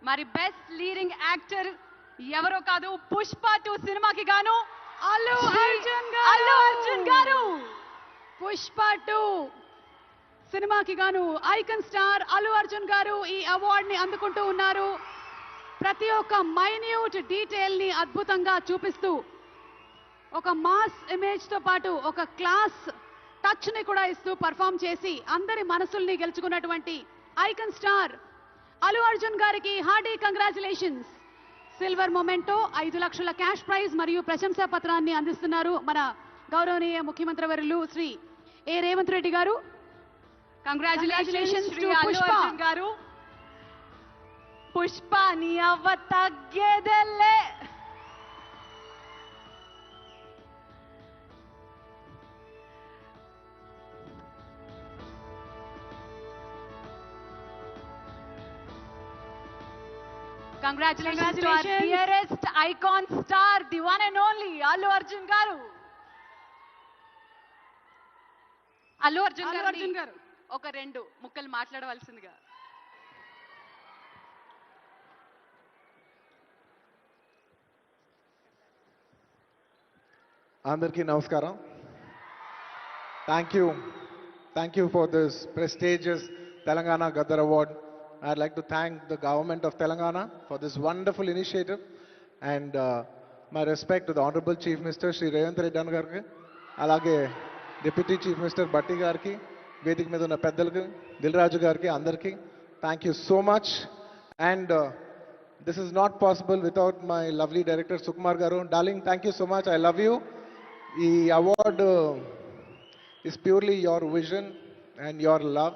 మరి best leading actor ఎవరో కాదు, పుష్ప 2 సినిమాకి గాను అల్లు అర్జున్ గారు. పుష్ప 2 సినిమాకి గాను ఐకాన్ స్టార్ అల్లు అర్జున్ గారు ఈ అవార్డ్ ని అందుకుంటూ ఉన్నారు. ప్రతి ఒక్క మైన్యూట్ డీటెయిల్ ని అద్భుతంగా చూపిస్తూ ఒక మాస్ ఇమేజ్ తో పాటు ఒక క్లాస్ టచ్ ని కూడా ఇస్తూ పర్ఫామ్ చేసి అందరి మనసుల్ని గెలుచుకున్నటువంటి ఐకాన్ స్టార్ అల్లు అర్జున్ గారికి హార్డీ కంగ్రాచులేషన్స్. సిల్వర్ మొమెంటో 5 లక్షల క్యాష్ ప్రైజ్ మరియు ప్రశంసా పత్రాన్ని అందిస్తున్నారు మన గౌరవనీయ ముఖ్యమంత్రి వర్యులు శ్రీ ఏ రేవంత్ రెడ్డి గారు. కంగ్రాచులేషన్స్ టు పుష్ప గారు. పుష్ప నీ అవ్వ తగ్గేదెల్లే. Congratulations to our dearest icon star, the one and only Allu Arjun garu. Allu Arjun garu ఒక 2 ముక్కలు మాట్లాడవలసిందిగా. అందరికీ నమస్కారం. Thank you for this prestigious Telangana Gaddar Award. I'd like to thank the government of Telangana for this wonderful initiative, and my respect to the Honorable Chief Minister Shri Revanth Reddy Garki, alage Deputy Chief Minister Batti Garki, Vedik మీద ఉన్న పెద్దలకు, దిల్ రాజు గారికి, అందరికీ thank you so much. And this is not possible without my lovely director Sukumar garu. Darling, thank you so much. I love you. ఈ award is purely your vision and your love.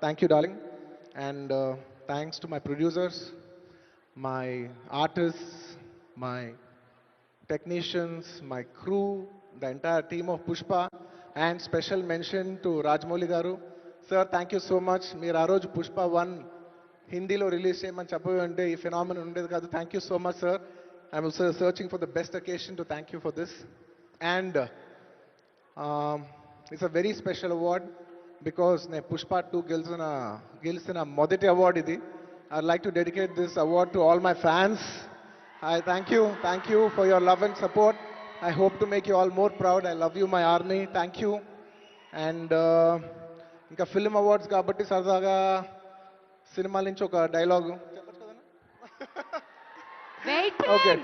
Thank you, darling. And thanks to my producers, my artists, my technicians, my crew, the entire team of Pushpa, and special mention to Rajamouli garu. Sir, thank you so much. Meer aa roju Pushpa 1 Hindilo release cheyamani cheppante ee phenomenon undedi kaadu. Thank you so much, sir. I'm also searching for the best occasion to thank you for this. And it's a very special award because ne Pushpa 2 గెలిచిన మొదటి award ఇది. I'd like to dedicate this award to all my fans. I thank you for your love and support. I hope to make you all more proud. I love you, my army. Thank you. And ఇంకా film awards కాబట్టి సరదాగా సినిమాల నుంచి ఒక dialogue okay,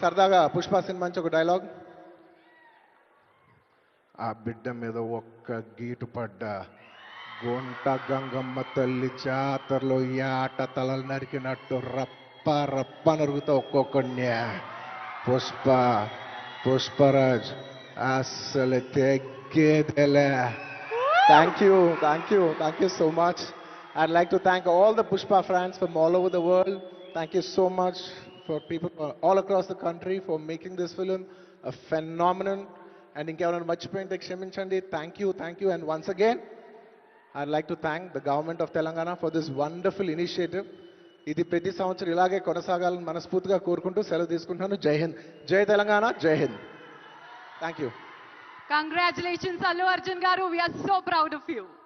సరదాగా Pushpa cinema నుంచి ఒక dialogue. ఆ బిడ్డ మీద ఒక్క గీటు పడ్డ గొంట గంగమ్మ తల్లి జాతరలో ఆట తలలు నరికినట్టు రప్ప రప్ప నరుగుతా ఒక్కొక్కడిని. పుష్పరాజ్ అసలు తెగ్గేదేలే. Thank you so much. I'd like to thank all the Pushpa fans from all over the world. Thank you so much for people all across the country for making this film a phenomenon. And ఇంకెవరైనా మర్చిపోయింటే క్షమించండి. Thank you. And once again, I'd like to thank the government of Telangana for this wonderful initiative. ఇది ప్రతి సంవత్సరం ఇలాగే కొనసాగాలని మనస్ఫూర్తిగా కోరుకుంటూ సెలవు తీసుకుంటున్నాను. జై హింద్, జై తెలంగాణ, జై Hind. Thank you. Congratulations Allu Arjun garu. We are so proud of you.